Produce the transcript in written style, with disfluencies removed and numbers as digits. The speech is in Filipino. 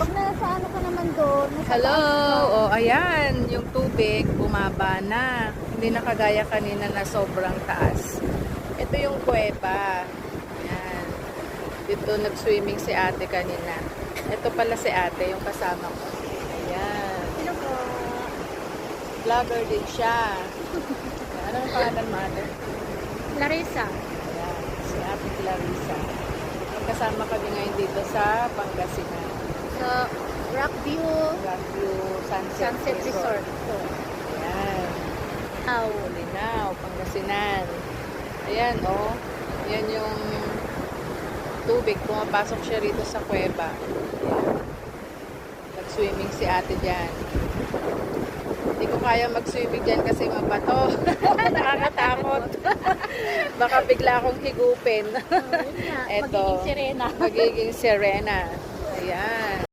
Pag nasa ano ka naman doon, nasa Hello! taas ka. Oh, ayan, yung tubig bumaba na. Hindi na kagaya kanina na sobrang taas. Ito yung kuweba. Ayan. Dito nag-swimming si ate kanina. Ito pala si ate, yung kasama ko. Ayan. Sino po? Vlogger din siya. Ano ang pangalan mo ate? Larissa. Ayan, si ate Clarissa. Kasama kami ngayon dito sa Pangasinan. Sa Rockview Rockview Sunset, Sunset Resort. Ayan. Aw. Linaw, Pangasinan. Ayan, oh. Yan yung tubig. Pumapasok siya rito sa kuweba. Ayan. Nag-swimming si ate dyan. Hindi ko kaya mag-swimming dyan kasi mabato. Nakakatakot. Baka bigla akong higupin. Yun nga, Eto. magiging sirena. Magiging sirena.